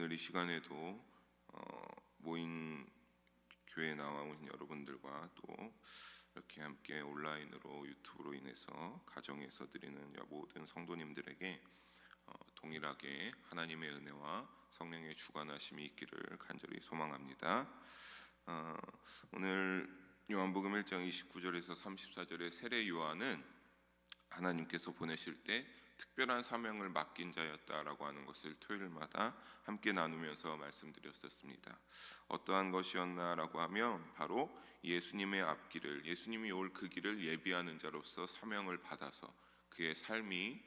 오늘 이 시간에도 모인 교회에 나온 여러분들과 또 이렇게 함께 온라인으로 유튜브로 인해서 가정에서 드리는 모든 성도님들에게 동일하게 하나님의 은혜와 성령의 주관하심이 있기를 간절히 소망합니다. 오늘 요한복음 1장 29절에서 34절의 세례 요한은 하나님께서 보내실 때 특별한 사명을 맡긴 자였다라고 하는 것을 토요일마다 함께 나누면서 말씀드렸었습니다. 어떠한 것이었나라고 하면 바로 예수님의 앞길을, 예수님이 올 그 길을 예비하는 자로서 사명을 받아서 그의 삶이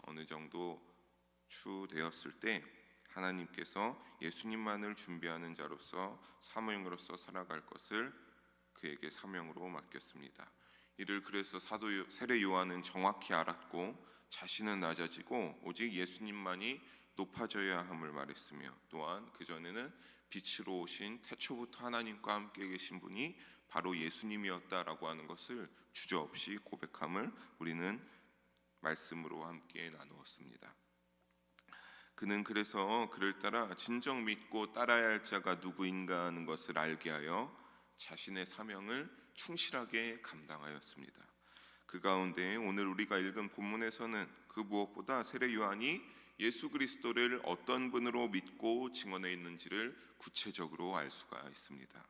어느 정도 추되었을 때 하나님께서 예수님만을 준비하는 자로서 사명으로서 살아갈 것을 그에게 사명으로 맡겼습니다. 이를 그래서 사도 세례 요한은 정확히 알았고 자신은 낮아지고 오직 예수님만이 높아져야 함을 말했으며, 또한 그 전에는 빛으로 오신 태초부터 하나님과 함께 계신 분이 바로 예수님이었다라고 하는 것을 주저없이 고백함을 우리는 말씀으로 함께 나누었습니다. 그는 그래서 그를 따라 진정 믿고 따라야 할 자가 누구인가 하는 것을 알게 하여 자신의 사명을 충실하게 감당하였습니다. 그 가운데 오늘 우리가 읽은 본문에서는 그 무엇보다 세례 요한이 예수 그리스도를 어떤 분으로 믿고 증언해 있는지를 구체적으로 알 수가 있습니다.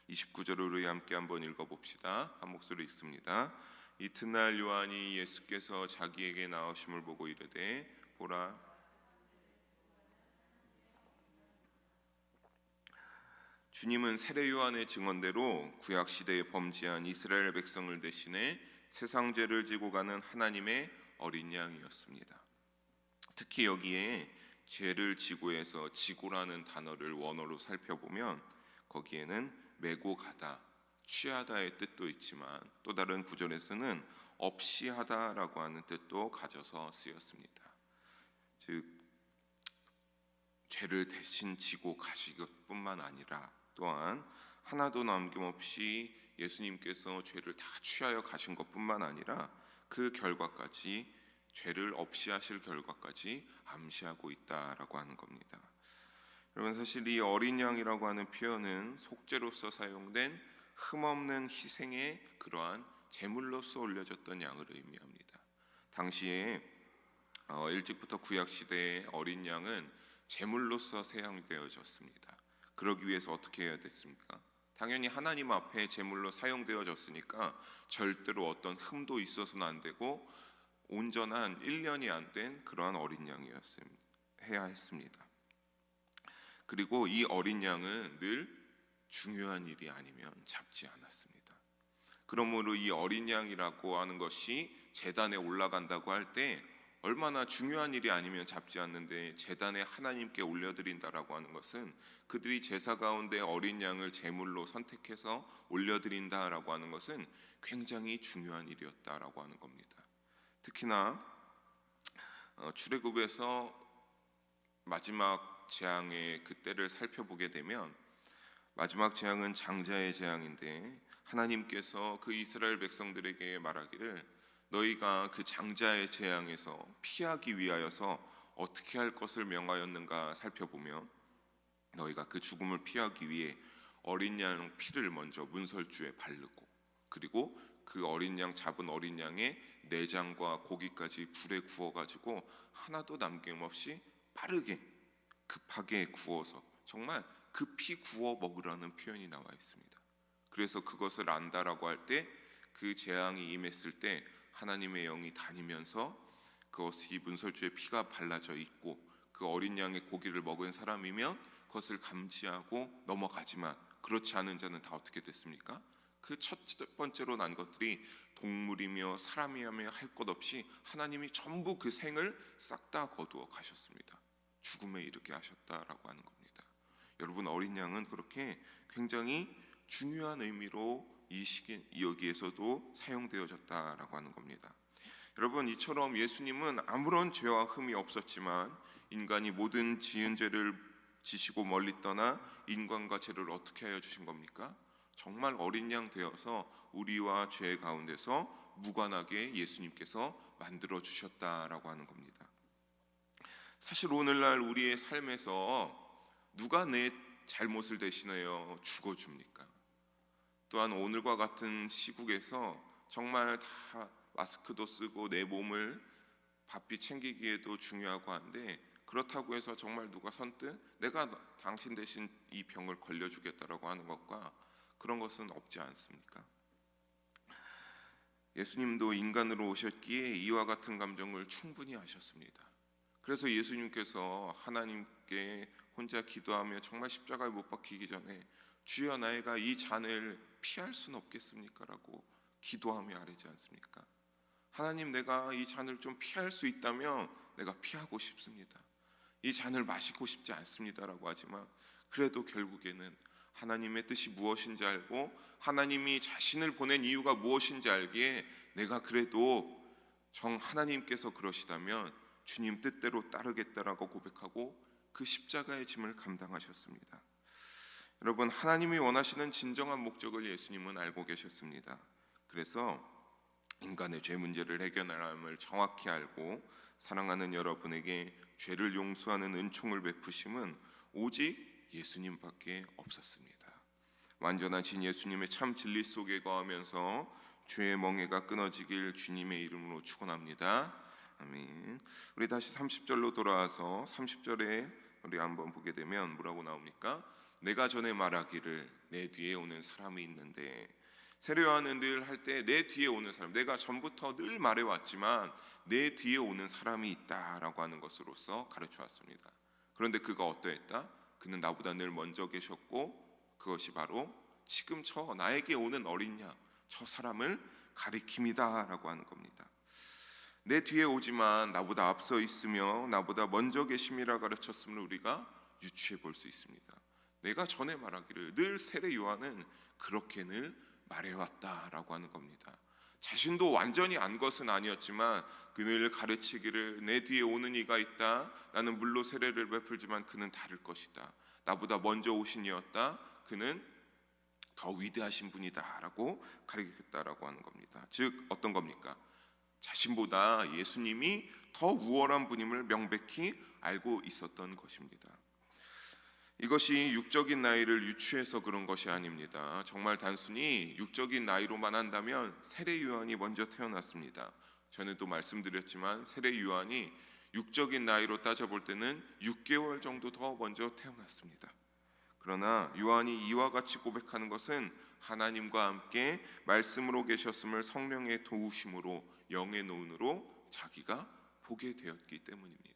29절을 우리 함께 한번 읽어봅시다. 한 목소리 읽습니다. 이튿날 요한이 예수께서 자기에게 나오심을 보고 이르되 보라, 주님은 세례 요한의 증언대로 구약 시대에 범죄한 이스라엘 백성을 대신해 세상 죄를 지고 가는 하나님의 어린 양이었습니다. 특히 여기에 죄를 지고해서 지고라는 단어를 원어로 살펴보면 거기에는 메고 가다, 취하다의 뜻도 있지만 또 다른 구절에서는 없이 하다라고 하는 뜻도 가져서 쓰였습니다. 즉 죄를 대신 지고 가실 것뿐만 아니라 또한 하나도 남김없이 예수님께서 죄를 다 취하여 가신 것뿐만 아니라 그 결과까지, 죄를 없이 하실 결과까지 암시하고 있다라고 하는 겁니다. 여러분, 사실 이 어린 양이라고 하는 표현은 속죄로서 사용된 흠없는 희생의 그러한 제물로서 올려졌던 양을 의미합니다. 당시에 일찍부터 구약 시대의 어린 양은 제물로서 사용되어졌습니다. 그러기 위해서 어떻게 해야 됐습니까? 당연히 하나님 앞에 제물로 사용되어졌으니까 절대로 어떤 흠도 있어서는 안 되고 온전한 1년이 안 된 그러한 어린 양이어야 했습니다. 그리고 이 어린 양은 늘 중요한 일이 아니면 잡지 않았습니다. 그러므로 이 어린 양이라고 하는 것이 제단에 올라간다고 할 때 얼마나 중요한 일이 아니면 잡지 않는데 제단에 하나님께 올려드린다라고 하는 것은 그들이 제사 가운데 어린 양을 제물로 선택해서 올려드린다라고 하는 것은 굉장히 중요한 일이었다라고 하는 겁니다. 특히나 출애굽에서 마지막 재앙의 그때를 살펴보게 되면 마지막 재앙은 장자의 재앙인데 하나님께서 그 이스라엘 백성들에게 말하기를 너희가 그 장자의 재앙에서 피하기 위하여서 어떻게 할 것을 명하였는가 살펴보면 너희가 그 죽음을 피하기 위해 어린 양 피를 먼저 문설주에 바르고 그리고 그 어린 양 잡은 어린 양의 내장과 고기까지 불에 구워가지고 하나도 남김없이 빠르게 급하게 구워서 정말 급히 구워 먹으라는 표현이 나와 있습니다. 그래서 그것을 안다라고 할 때 그 재앙이 임했을 때 하나님의 영이 다니면서 그것이 문설주에 피가 발라져 있고 그 어린 양의 고기를 먹은 사람이면 그것을 감지하고 넘어가지만 그렇지 않은 자는 다 어떻게 됐습니까? 그 첫 번째로 난 것들이 동물이며 사람이며 할 것 없이 하나님이 전부 그 생을 싹 다 거두어 가셨습니다. 죽음에 이르게 하셨다라고 하는 겁니다. 여러분, 어린 양은 그렇게 굉장히 중요한 의미로 이 시기 여기에서도 사용되어졌다라고 하는 겁니다. 여러분, 이처럼 예수님은 아무런 죄와 흠이 없었지만 인간이 모든 지은 죄를 지시고 멀리 떠나 인간과 죄를 어떻게 하여 주신 겁니까? 정말 어린 양 되어서 우리와 죄 가운데서 무관하게 예수님께서 만들어 주셨다라고 하는 겁니다. 사실 오늘날 우리의 삶에서 누가 내 잘못을 대신하여 죽어줍니까? 또한 오늘과 같은 시국에서 정말 다 마스크도 쓰고 내 몸을 바삐 챙기기에도 중요하고 한데, 그렇다고 해서 정말 누가 선뜻 내가 당신 대신 이 병을 걸려주겠다라고 하는 것과 그런 것은 없지 않습니까? 예수님도 인간으로 오셨기에 이와 같은 감정을 충분히 하셨습니다. 그래서 예수님께서 하나님께 혼자 기도하며 정말 십자가에 못 박히기 전에 주여 나이가 이 잔을 피할 수는 없겠습니까? 라고 기도하며 아뢰지 않습니까? 하나님, 내가 이 잔을 좀 피할 수 있다면 내가 피하고 싶습니다. 이 잔을 마시고 싶지 않습니다 라고 하지만, 그래도 결국에는 하나님의 뜻이 무엇인지 알고 하나님이 자신을 보낸 이유가 무엇인지 알기에 내가 그래도 하나님께서 그러시다면 주님 뜻대로 따르겠다라고 고백하고 그 십자가의 짐을 감당하셨습니다. 여러분, 하나님이 원하시는 진정한 목적을 예수님은 알고 계셨습니다. 그래서 인간의 죄 문제를 해결함을 정확히 알고 사랑하는 여러분에게 죄를 용서하는 은총을 베푸심은 오직 예수님밖에 없었습니다. 완전하신 예수님의 참 진리 속에 거하면서 죄의 멍에가 끊어지길 주님의 이름으로 축원합니다. 아멘. 우리 다시 30절로 돌아와서 30절에 우리 한번 보게 되면 뭐라고 나옵니까? 내가 전에 말하기를 내 뒤에 오는 사람이 있는데, 세례요한은 늘 할 때 내 뒤에 오는 사람, 내가 전부터 늘 말해왔지만 내 뒤에 오는 사람이 있다라고 하는 것으로서 가르쳐왔습니다. 그런데 그가 어떠했다? 그는 나보다 늘 먼저 계셨고 그것이 바로 지금 나에게 오는 어린 양, 저 사람을 가리킵니다 라고 하는 겁니다. 내 뒤에 오지만 나보다 앞서 있으며 나보다 먼저 계심이라 가르쳤음을 우리가 유추해 볼 수 있습니다. 내가 전에 말하기를 늘 세례 요한은 그렇게 늘 말해왔다라고 하는 겁니다. 자신도 완전히 안 것은 아니었지만 그늘 가르치기를 내 뒤에 오는 이가 있다. 나는 물로 세례를 베풀지만 그는 다를 것이다. 나보다 먼저 오신 이였다. 그는 더 위대하신 분이다라고 가르쳤다라고 하는 겁니다. 즉 어떤 겁니까? 자신보다 예수님이 더 우월한 분임을 명백히 알고 있었던 것입니다. 이것이 육적인 나이를 유추해서 그런 것이 아닙니다. 정말 단순히 육적인 나이로만 한다면 세례 요한이 먼저 태어났습니다. 전에도 말씀드렸지만 세례 요한이 육적인 나이로 따져볼 때는 6개월 정도 더 먼저 태어났습니다. 그러나 요한이 이와 같이 고백하는 것은 하나님과 함께 말씀으로 계셨음을 성령의 도우심으로 영의 눈으로 자기가 보게 되었기 때문입니다.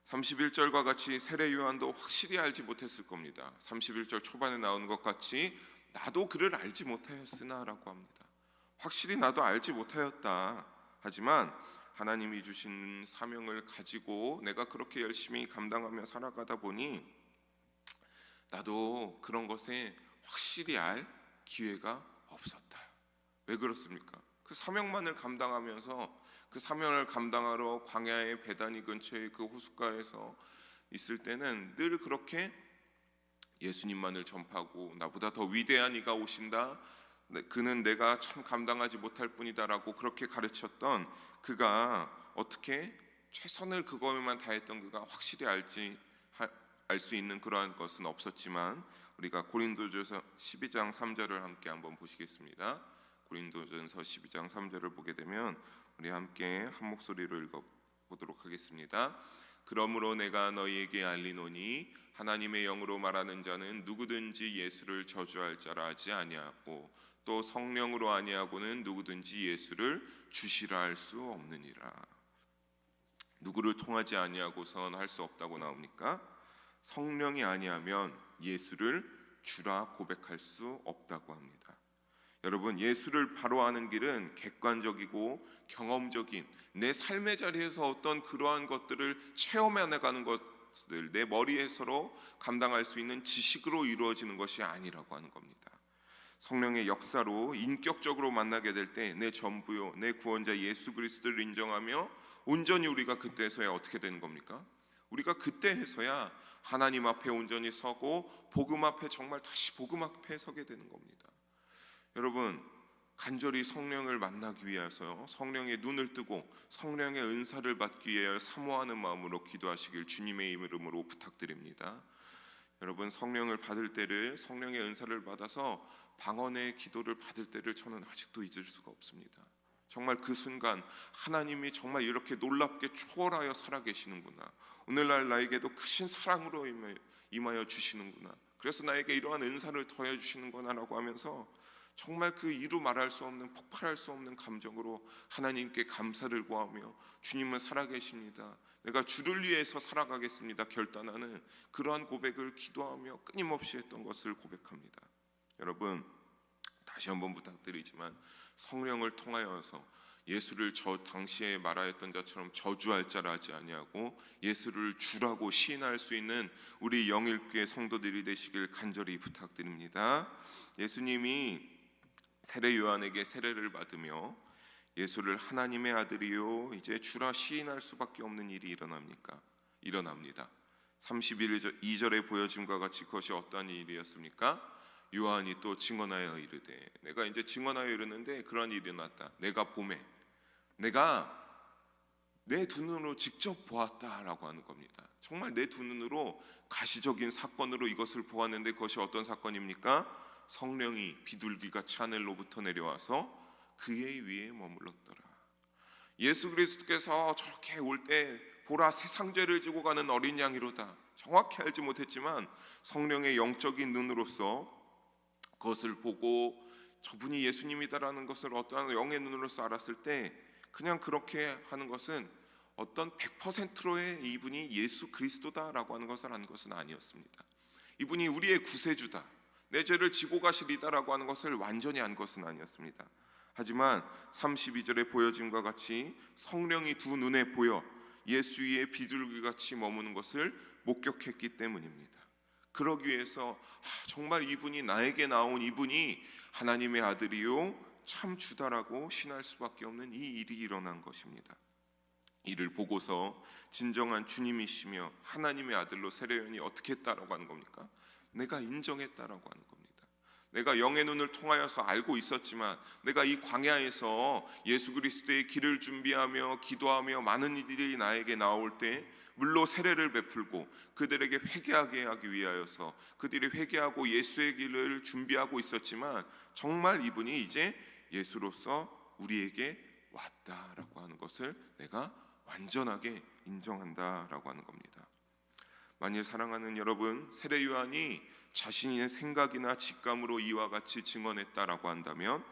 31절과 같이 세례 요한도 확실히 알지 못했을 겁니다. 31절 초반에 나오는 것 같이 나도 그를 알지 못하였으나 라고 합니다. 확실히 나도 알지 못하였다. 하지만 하나님이 주신 사명을 가지고 내가 그렇게 열심히 감당하며 살아가다 보니 나도 그런 것에 확실히 알 기회가 없었다. 왜 그렇습니까? 그 사명만을 감당하면서 그 사명을 감당하러 광야의 베다니 근처의 그 호숫가에서 있을 때는 늘 그렇게 예수님만을 전파하고 나보다 더 위대한 이가 오신다. 그는 내가 참 감당하지 못할 뿐이다라고 그렇게 가르쳤던 그가 어떻게 최선을 그거에만 다했던 그가 확실히 알 수 있는 그러한 것은 없었지만 우리가 고린도전서 12장 3절을 함께 한번 보시겠습니다. 고린도전서 12장 3절을 보게 되면 우리 함께 한 목소리로 읽어보도록 하겠습니다. 그러므로 내가 너희에게 알리노니 하나님의 영으로 말하는 자는 누구든지 예수를 저주할 자라 하지 아니하고 또 성령으로 아니하고는 누구든지 예수를 주시라 할 수 없느니라. 누구를 통하지 아니하고선 할 수 없다고 나옵니까? 성령이 아니하면 예수를 주라 고백할 수 없다고 합니다. 여러분, 예수를 바로 아는 길은 객관적이고 경험적인 내 삶의 자리에서 어떤 그러한 것들을 체험해 나가는 것들, 내 머리에서로 감당할 수 있는 지식으로 이루어지는 것이 아니라고 하는 겁니다. 성령의 역사로 인격적으로 만나게 될 때 내 전부요, 내 구원자 예수 그리스도를 인정하며 온전히 우리가 그때서야 어떻게 되는 겁니까? 우리가 그때에서야 하나님 앞에 온전히 서고 복음 앞에 정말 다시 복음 앞에 서게 되는 겁니다. 여러분, 간절히 성령을 만나기 위해서 성령의 눈을 뜨고 성령의 은사를 받기 위해 사모하는 마음으로 기도하시길 주님의 이름으로 부탁드립니다. 여러분, 성령을 받을 때를, 성령의 은사를 받아서 방언의 기도를 받을 때를 저는 아직도 잊을 수가 없습니다. 정말 그 순간 하나님이 정말 이렇게 놀랍게 초월하여 살아계시는구나, 오늘날 나에게도 크신 사랑으로 임하여 주시는구나, 그래서 나에게 이러한 은사를 더해 주시는구나라고 하면서 정말 그 이루 말할 수 없는, 폭발할 수 없는 감정으로 하나님께 감사를 구하며 주님은 살아계십니다, 내가 주를 위해서 살아가겠습니다 결단하는 그러한 고백을 기도하며 끊임없이 했던 것을 고백합니다. 여러분, 다시 한번 부탁드리지만 성령을 통하여서 예수를 저 당시에 말하였던 자처럼 저주할 자라 하지 아니하고 예수를 주라고 시인할 수 있는 우리 영일교회 성도들이 되시길 간절히 부탁드립니다. 예수님이 세례 요한에게 세례를 받으며 예수를 하나님의 아들이요 이제 주라 시인할 수밖에 없는 일이 일어납니다. 32절에 보여짐과 같이 그것이 어떠한 일이었습니까? 요한이 또 증언하여 이르되, 내가 이제 증언하여 이르는데 그런 일이 났다. 내가 봄에 내가 내 두 눈으로 직접 보았다라고 하는 겁니다. 정말 내 두 눈으로 가시적인 사건으로 이것을 보았는데 그것이 어떤 사건입니까? 성령이 비둘기같이 하늘로부터 내려와서 그의 위에 머물렀더라. 예수 그리스도께서 저렇게 올 때 보라 세상죄를 지고 가는 어린 양이로다, 정확히 알지 못했지만 성령의 영적인 눈으로서 그것을 보고 저분이 예수님이다라는 것을 어떠한 영의 눈으로서 알았을 때 그냥 그렇게 하는 것은 어떤 100%로의 이분이 예수 그리스도다라고 하는 것을 아는 것은 아니었습니다. 이분이 우리의 구세주다, 내 죄를 지고 가시리다라고 하는 것을 완전히 안 것은 아니었습니다. 하지만 32절에 보여짐과 같이 성령이 두 눈에 보여 예수 위에 비둘기같이 머무는 것을 목격했기 때문입니다. 그러기 위해서 정말 이분이, 나에게 나온 이분이 하나님의 아들이요 참 주다라고 신할 수밖에 없는 이 일이 일어난 것입니다. 이를 보고서 진정한 주님이시며 하나님의 아들로 세례요한이 어떻게 했다라고 하는 겁니까? 내가 인정했다라고 하는 겁니다. 내가 영의 눈을 통하여서 알고 있었지만 내가 이 광야에서 예수 그리스도의 길을 준비하며 기도하며 많은 이들이 나에게 나올 때 물로 세례를 베풀고 그들에게 회개하게 하기 위하여서 그들이 회개하고 예수의 길을 준비하고 있었지만 정말 이분이 이제 예수로서 우리에게 왔다라고 하는 것을 내가 완전하게 인정한다라고 하는 겁니다. 만일 사랑하는 여러분, 세례 요한이 자신의 생각이나 직감으로 이와 같이 증언했다라고 한다면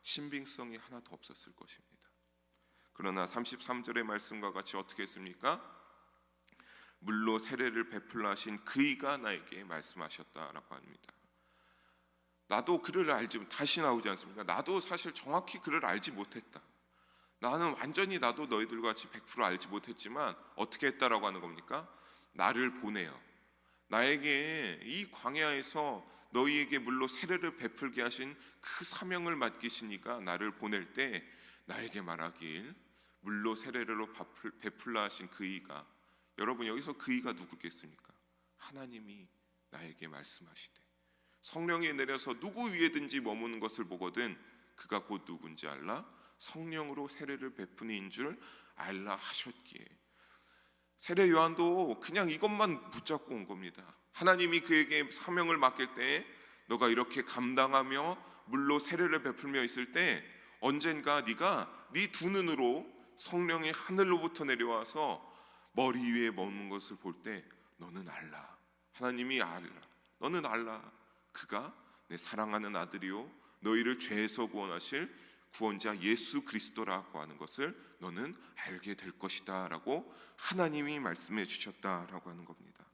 신빙성이 하나도 없었을 것입니다. 그러나 33절의 말씀과 같이 어떻게 했습니까? 물로 세례를 베풀라 하신 그이가 나에게 말씀하셨다라고 합니다. 나도 그를 알지, 다시 나오지 않습니까? 나도 사실 정확히 그를 알지 못했다. 나는 완전히 나도 너희들과 같이 100% 알지 못했지만 어떻게 했다라고 하는 겁니까? 나를 보내요. 나에게 이 광야에서 너희에게 물로 세례를 베풀게 하신 그 사명을 맡기시니까 나를 보낼 때 나에게 말하길, 물로 세례로 베풀라 하신 그이가, 여러분 여기서 그이가 누구겠습니까? 하나님이 나에게 말씀하시되 성령이 내려서 누구 위에든지 머무는 것을 보거든 그가 곧 누군지 알라? 성령으로 세례를 베푸는 이인 줄 알라 하셨기에. 세례 요한도 그냥 이것만 붙잡고 온 겁니다. 하나님이 그에게 사명을 맡길 때 너가 이렇게 감당하며 물로 세례를 베풀며 있을 때 언젠가 네가 네 두 눈으로 성령이 하늘로부터 내려와서 머리 위에 머무는 것을 볼 때 너는 알라, 하나님이 알라, 너는 알라, 그가 내 사랑하는 아들이요 너희를 죄에서 구원하실 구원자 예수 그리스도라고 하는 것을 너는 알게 될 것이다 라고 하나님이 말씀해 주셨다라고 하는 겁니다.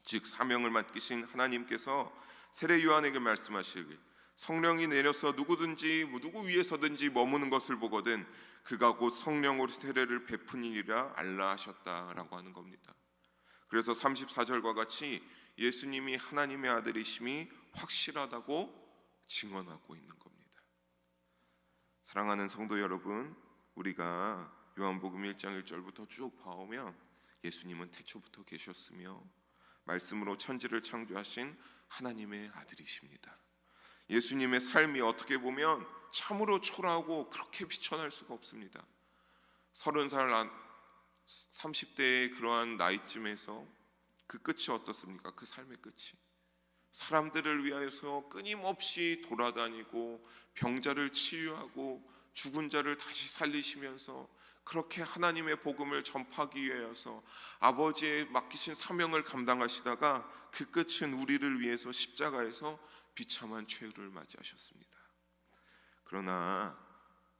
즉 사명을 맡기신 하나님께서 세례 요한에게 말씀하시길, 성령이 내려서 누구든지 누구 위에서든지 머무는 것을 보거든 그가 곧 성령으로 세례를 베푸니라 알라 하셨다라고 하는 겁니다. 그래서 34절과 같이 예수님이 하나님의 아들이심이 확실하다고 증언하고 있는 겁니다. 사랑하는 성도 여러분, 우리가 요한복음 1장 1절부터 쭉 봐오면 예수님은 태초부터 계셨으며 말씀으로 천지를 창조하신 하나님의 아들이십니다. 예수님의 삶이 어떻게 보면 참으로 초라하고 그렇게 비천할 수가 없습니다. 30살 30대의 그러한 나이쯤에서 그 끝이 어떻습니까? 그 삶의 끝이 사람들을 위하여서 끊임없이 돌아다니고 병자를 치유하고 죽은 자를 다시 살리시면서 그렇게 하나님의 복음을 전파하기 위해서 아버지의 맡기신 사명을 감당하시다가 그 끝은 우리를 위해서 십자가에서 비참한 최후를 맞이하셨습니다. 그러나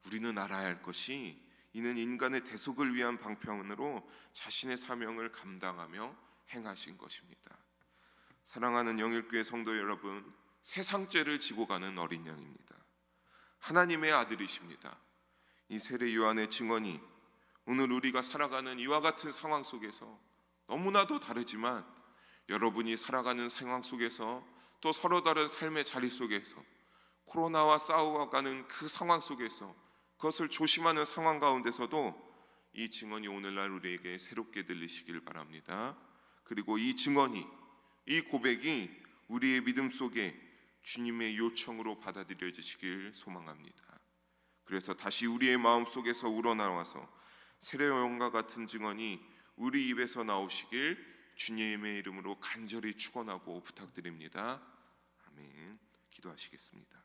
우리는 알아야 할 것이 이는 인간의 대속을 위한 방편으로 자신의 사명을 감당하며 행하신 것입니다. 사랑하는 영일교회 성도 여러분, 세상 죄를 지고 가는 어린 양입니다. 하나님의 아들이십니다. 이 세례 요한의 증언이 오늘 우리가 살아가는 이와 같은 상황 속에서 너무나도 다르지만 여러분이 살아가는 상황 속에서 또 서로 다른 삶의 자리 속에서 코로나와 싸워가는 그 상황 속에서 그것을 조심하는 상황 가운데서도 이 증언이 오늘날 우리에게 새롭게 들리시길 바랍니다. 그리고 이 증언이, 이 고백이 우리의 믿음 속에 주님의 요청으로 받아들여지시길 소망합니다. 그래서 다시 우리의 마음 속에서 우러나와서 세례요한과 같은 증언이 우리 입에서 나오시길 주님의 이름으로 간절히 축원하고 부탁드립니다. 아멘. 기도하시겠습니다.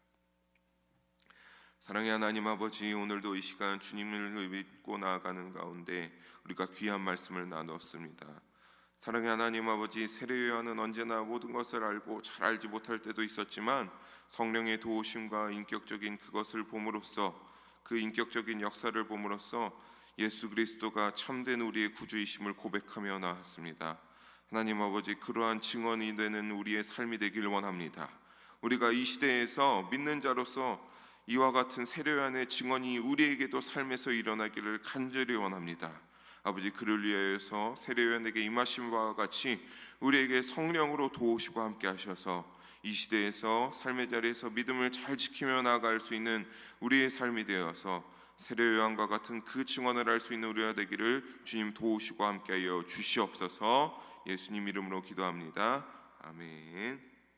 사랑의 하나님 아버지, 오늘도 이 시간 주님을 믿고 나아가는 가운데 우리가 귀한 말씀을 나눴습니다. 사랑의 하나님 아버지, 세례 요한은 언제나 모든 것을 알고 잘 알지 못할 때도 있었지만 성령의 도우심과 인격적인 그것을 봄으로써, 그 인격적인 역사를 봄으로써 예수 그리스도가 참된 우리의 구주이심을 고백하며 나았습니다. 하나님 아버지, 그러한 증언이 되는 우리의 삶이 되길 원합니다. 우리가 이 시대에서 믿는 자로서 이와 같은 세례 요한의 증언이 우리에게도 삶에서 일어나기를 간절히 원합니다. 아버지, 그를 위하여서 세례 요한에게 임하신 바와 같이 우리에게 성령으로 도우시고 함께 하셔서 이 시대에서 삶의 자리에서 믿음을 잘 지키며 나아갈 수 있는 우리의 삶이 되어서 세례 요한과 같은 그 증언을 할 수 있는 우리가 되기를 주님 도우시고 함께하여 주시옵소서. 예수님 이름으로 기도합니다. 아멘.